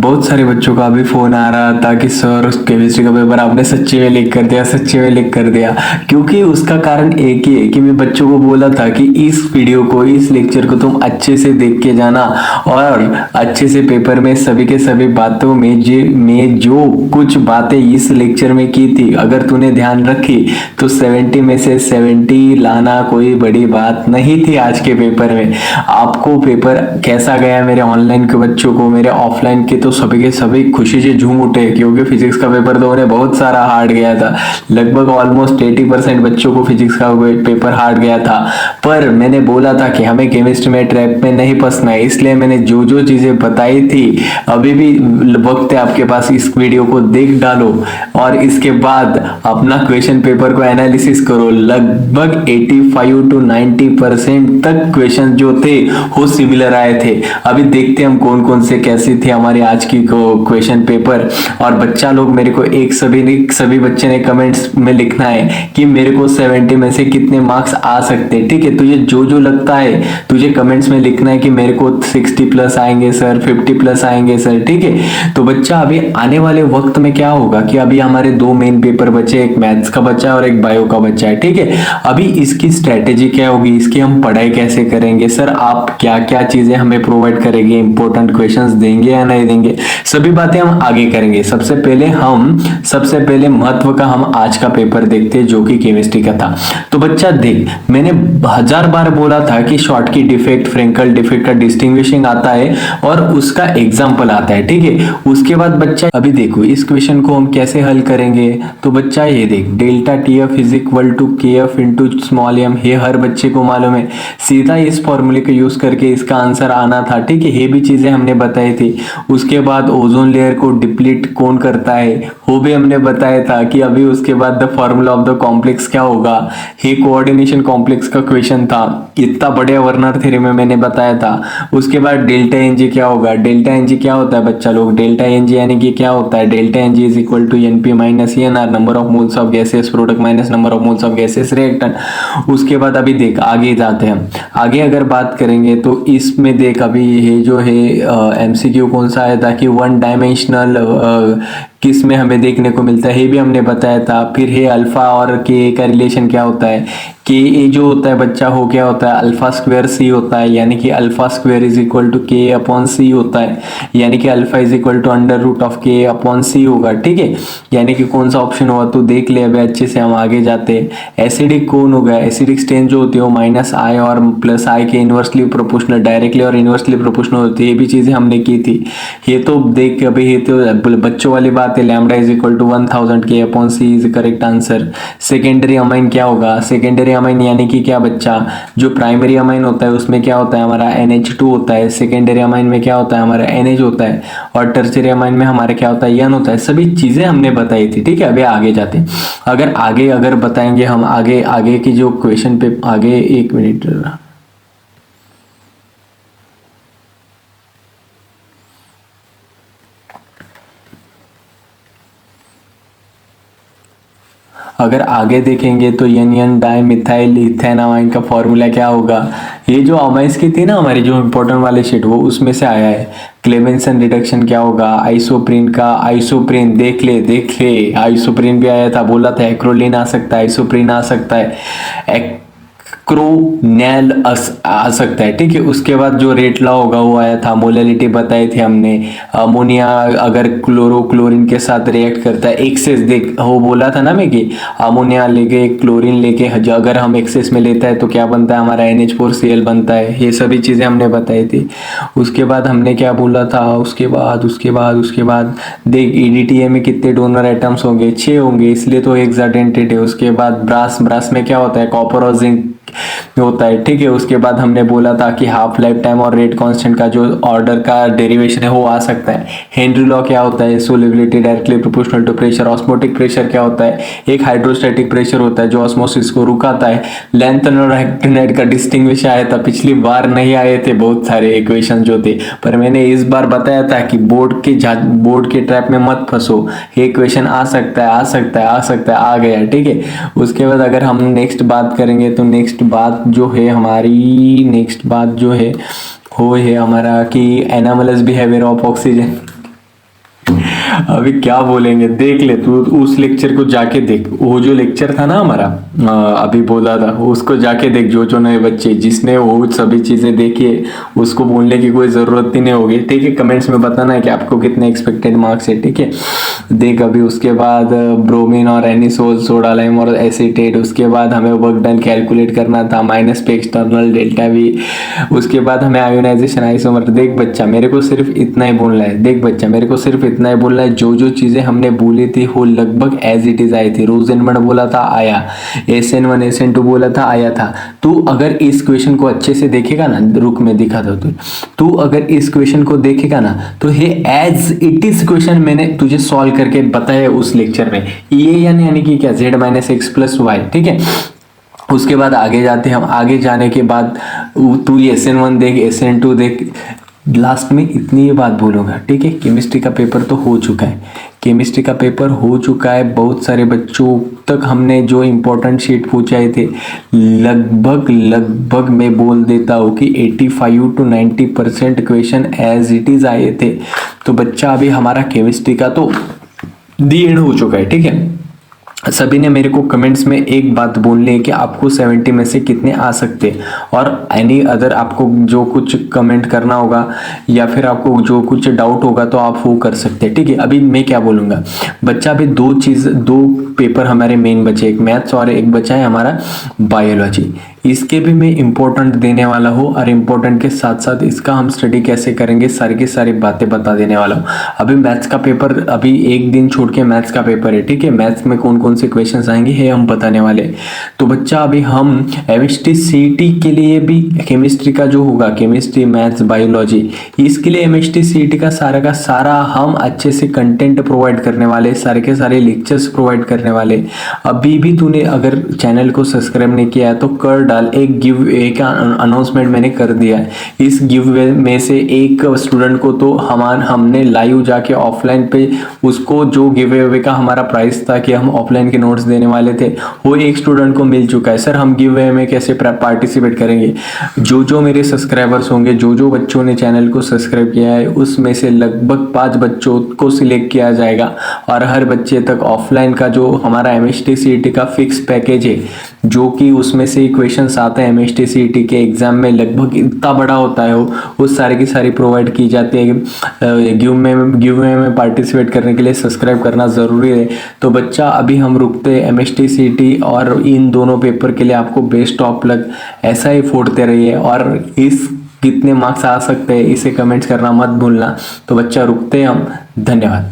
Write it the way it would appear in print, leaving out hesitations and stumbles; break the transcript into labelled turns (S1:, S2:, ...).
S1: बहुत सारे बच्चों का अभी फोन आ रहा था कि सर उस केमिस्ट्री का पेपर आपने सच्ची में लीक कर दिया, सच्ची में लीक कर दिया। क्योंकि उसका कारण एक ही है कि मैं बच्चों को बोला था कि इस वीडियो को, इस लेक्चर को तुम अच्छे से देख के जाना और अच्छे से पेपर में सभी के सभी बातों में जो कुछ बातें इस लेक्चर में की थी अगर तूने ध्यान रखी तो 70 में से 70 लाना कोई बड़ी बात नहीं थी। आज के पेपर में आपको पेपर कैसा गया, मेरे ऑनलाइन के बच्चों को, मेरे ऑफलाइन के तो सभी के सभी खुशी से झूम उठे, क्योंकि फिजिक्स का पेपर तो उन्हें बहुत सारा हार्ड गया था। लगभग ऑलमोस्ट 80% बच्चों को फिजिक्स का पेपर हार्ड गया था। पर मैंने बोला था कि हमें केमिस्ट्री में ट्रैप में नहीं फंसना है, इसलिए मैंने जो जो चीजें बताई थी, अभी भी वक्त है आपके पास, इस वीडियो को देख डालो और इसके बाद अपना क्वेश्चन पेपर को एनालिसिस करो। लगभग 85 to 90% तक क्वेश्चन जो थे वो सिमिलर आए थे। अभी देखते हैं हम कौन कौन से कैसी थी हमारी आज की क्वेश्चन पेपर। और बच्चा लोग मेरे को सभी बच्चे ने कमेंट्स में लिखना है कि मेरे को 70 में से कितने मार्क्स आ सकते हैं। ठीक है, तुझे जो जो लगता है तुझे कमेंट्स में लिखना है कि मेरे को 60 प्लस आएंगे सर, 50 प्लस आएंगे सर। ठीक है, तो बच्चा अभी आने वाले वक्त में क्या होगा कि अभी हमारे दो मेन पेपर बचे, एक मैथ्स का बच्चा है और एक बायो का बच्चा है। ठीक है, अभी इसकी स्ट्रेटेजी क्या होगी, इसकी हम पढ़ाई कैसे करेंगे, सर आप क्या क्या चीजें हमें प्रोवाइड करेंगे, इंपॉर्टेंट क्वेश्चंस देंगे या नहीं देंगे, सभी बातें हम आगे करेंगे। सबसे पहले महत्व का हम आज का पेपर देखते हैं जो कि केमिस्ट्री का था। तो बच्चा देख, मैंने 1000 बार बोला था कि शॉर्टकी डिफेक्ट, फ्रेंकल डिफेक्ट का डिस्टिंग्विशिंग आता है और उसका एग्जाम्पल आता है। ठीक है, उसके बाद बच्चा अभी देखो इस क्वेश्चन को हम कैसे हल करेंगे। तो बच्चा ये देख, delta T f is equal to K f into small m, ये हर बच्चे को मालूम है। सीधा इस फॉर्मूले को यूज करके इसका आंसर आना था। ठीक है, ये भी चीजें हमने बताई थी। उसके बाद ओजोन लेयर को डिप्लीट कौन करता है वो भी हमने बताया था कि अभी उसके बाद the formula of the complex क्या होगा, ये कोऑर्डिनेशन कॉम्प्लेक्स का क्वेश्चन था। इतना बढ़िया वर्नर थ्योरी में मैंने बताया था। उसके बाद डेल्टा एन जी क्या होगा, डेल्टा एन जी क्या होता है बच्चा लोग, डेल्टा एन जी यानी कि क्या होता है, delta n g is equal to n p minus n r, number of moles of gases product minus number of moles of gases reactant. उसके बाद अभी देख आगे जाते हैं, आगे अगर बात करेंगे तो इसमें देख अभी ये जो है एमसीक्यू कौन सा आया था कि वन डायमेंशनल किस में हमें देखने को मिलता है, ये भी हमने बताया था। फिर है अल्फा और के का रिलेशन क्या होता है, के ए जो होता है बच्चा हो क्या होता है, अल्फा स्क्वायर सी होता है, यानी कि alpha square is equal to K upon C होता है, यानी कि alpha is equal to under root of K upon C होगा। ठीक है, यानी कि कौन सा ऑप्शन होगा तो देख ले अभी अच्छे से, हम आगे जाते हैं। एसिडिक कौन होगा, एसिडिक स्ट्रेन जो होती है वो माइनस आई और प्लस आई के इनवर्सली प्रोपोर्शनल, डायरेक्टली और इनवर्सली प्रोपोर्शनल होती है। ये भी चीजें हमने की थी। ये तो देख अभी ये तो बच्चों वाली बात है, lambda is equal to 1000 K upon C is correct answer. Secondary amine क्या होगा, सेकेंडरी अमाइन यानी कि क्या बच्चा, जो प्राइमरी अमाइन होता है उसमें क्या होता है हमारा NH2 होता है, सेकेंडरी अमाइन में क्या होता है हमारा NH होता है और टर्शियरी अमाइन में हमारे क्या होता है N होता है। सभी चीजें हमने बताई थी। ठीक है, अभी आगे जाते हैं। अगर बताएंगे हम आगे की जो क्वेश्चन पे आगे, एक मिनट, अगर आगे देखेंगे तो एन डाई मिथाइल इथेनामाइन का फॉर्मूला क्या होगा। ये जो अमाइंस की थी ना हमारी जो इंपॉर्टेंट वाले शीट, वो उसमें से आया है। क्लेमेंसन रिडक्शन क्या होगा, आइसोप्रीन का, आइसोप्रीन देख ले आइसोप्रीन भी आया था, बोला था एक्रोलीन आ सकता है, आइसोप्रीन आ सकता है, एक्रोनेल आ सकता है। ठीक है, उसके बाद जो रेट लॉ होगा वो आया था, मोलैलिटी बताई थी हमने। अमोनिया अगर क्लोरीन के साथ रिएक्ट करता है, एक्सेस देख वो बोला था ना मैं कि अमोनिया लेके क्लोरीन लेके अगर हम एक्सेस में लेता है तो क्या बनता है हमारा NH4Cl बनता है। ये सभी चीजें हमने बताई थी। उसके बाद हमने क्या बोला था, उसके बाद देख EDTA में कितने डोनर एटम्स होंगे, 6 होंगे, इसलिए तो हेक्साडेंटेट है। उसके बाद ब्रास में क्या होता है, कॉपर और जिंक होता है। ठीक है, उसके बाद हमने बोला था कि हाफ लाइफ टाइम और रेट कांस्टेंट का जो ऑर्डर का डेरिवेशन है वो आ सकता है। हेनरी लॉ क्या होता है, solubility directly proportional to pressure. Osmotic pressure क्या होता है, एक हाइड्रोस्टैटिक प्रेशर होता है जो ऑस्मोसिस को रुकाता है। लेंथन और एक्टिनेट का डिस्टिंग्विश आया था, पिछली बार नहीं आए थे बहुत सारे इक्वेशन जो थे, पर मैंने इस बार बताया था कि बोर्ड के ट्रैप में मत फंसो, ये इक्वेशन आ सकता है, आ गया। ठीक है, उसके बाद अगर हम नेक्स्ट बात करेंगे तो नेक्स्ट बात जो है वो है हमारा कि एनामलस बिहेवियर ऑफ ऑक्सीजन। अभी क्या बोलेंगे, देख ले तू उस लेक्चर को जाके देख, वो जो लेक्चर था ना हमारा, अभी बोला था, उसको जाके देख। जो नए बच्चे जिसने वो सभी चीजें देखी है, उसको बोलने की कोई जरूरत ही नहीं होगी, ठीक है। कमेंट्स में बताना है कि आपको कितने एक्सपेक्टेड मार्क्स है, ठीक है। देख अभी उसके बाद ब्रोमीन और एनिसोल, सोडा लाइम और एसीटेट, उसके बाद हमें वर्क डन कैलकुलेट करना था, माइनस पे एक्सटर्नल डेल्टा वी, उसके बाद हमें आयोनाइजेशन आइसोमर। देख बच्चा मेरे को सिर्फ इतना ही बोलना है, देख बच्चा मेरे को सिर्फ इतना ही बोलना है, जो चीजें हमने बोली थी वो लगभग एज इट इज आई थी। रोजेनबर्ग बोला था आया, SN1 SN2 बोला था आया था। तू अगर इस क्वेश्चन को अच्छे से देखेगा ना, रुक मैं दिखा दो तू अगर इस क्वेश्चन को देखेगा ना, तो ये एज इट इज क्वेश्चन मैंने तुझे सॉल्व करके बताया उस लेक्चर में। ये यानी कि क्या, z - x + y, ठीक है। उसके बाद आगे जाते हैं हम, आगे जाने के बाद तू SN1 देख, SN2 देख, लास्ट में इतनी ही बात बोलूंगा, ठीक है। केमिस्ट्री का पेपर तो हो चुका है, केमिस्ट्री का पेपर हो चुका है। बहुत सारे बच्चों तक हमने जो इम्पोर्टेंट शीट पूछाए थे, लगभग मैं बोल देता हूँ कि 85 to 90% question as it is आए थे। तो बच्चा अभी हमारा केमिस्ट्री का तो दी एंड हो चुका है, ठीक है। सभी ने मेरे को कमेंट्स में एक बात बोलनी है कि आपको 70 में से कितने आ सकते हैं, और एनी अदर आपको जो कुछ कमेंट करना होगा या फिर आपको जो कुछ डाउट होगा तो आप वो कर सकते हैं, ठीक है। अभी मैं क्या बोलूँगा बच्चा, अभी दो पेपर हमारे मेन बचे, एक मैथ्स और एक बचा है हमारा बायोलॉजी। इसके भी मैं इम्पोर्टेंट देने वाला हूँ, और इम्पोर्टेंट के साथ साथ इसका हम स्टडी कैसे करेंगे सारी की सारी बातें बता देने वाला हूँ। अभी मैथ्स का पेपर, अभी एक दिन छोड़ के मैथ्स का पेपर है, ठीक है। मैथ्स में कौन कौन से क्वेश्चंस आएंगे ये हम बताने वाले। तो बच्चा अभी हम MST CET के लिए भी केमिस्ट्री का जो होगा, केमिस्ट्री मैथ्स बायोलॉजी, इसके लिए MST CET का सारा हम अच्छे से कंटेंट प्रोवाइड करने वाले, सारे के सारे लेक्चर्स प्रोवाइड करने वाले। अभी भी तूने अगर चैनल को सब्सक्राइब नहीं किया है तो कर डाल। एक गिव वे का अनाउंसमेंट मैंने कर दिया है। इस गिव वे में से एक स्टूडेंट को तो हमने लाइव जाके ऑफलाइन पे उसको जो गिव वे का हमारा प्राइस था कि हम ऑफलाइन के नोट्स देने वाले थे, वो एक स्टूडेंट को मिल चुका है। सर हम गिव वे में कैसे पार्टिसिपेट करेंगे? जो मेरे सब्सक्राइबर्स होंगे, जो बच्चों ने चैनल को सब्सक्राइब किया है, उसमें से लगभग 5 बच्चों को सिलेक्ट किया जाएगा, और हर बच्चे तक ऑफलाइन का जो हमारा MST CET का फिक्स पैकेज है, जो कि उसमें से क्वेश्चंस आते हैं MST CET के एग्जाम में, लगभग इतना बड़ा होता है वो सारी की सारी प्रोवाइड की जाती है। गिव में पार्टिसिपेट करने के लिए सब्सक्राइब करना ज़रूरी है। तो बच्चा अभी हम रुकते हैं MST CET और इन दोनों पेपर के लिए आपको बेस्ट ऑफ लक, ऐसा ही फोड़ते रहिए। और इस कितने मार्क्स आ सकते हैं इसे कमेंट्स करना मत भूलना। तो बच्चा रुकते हैं हम, धन्यवाद।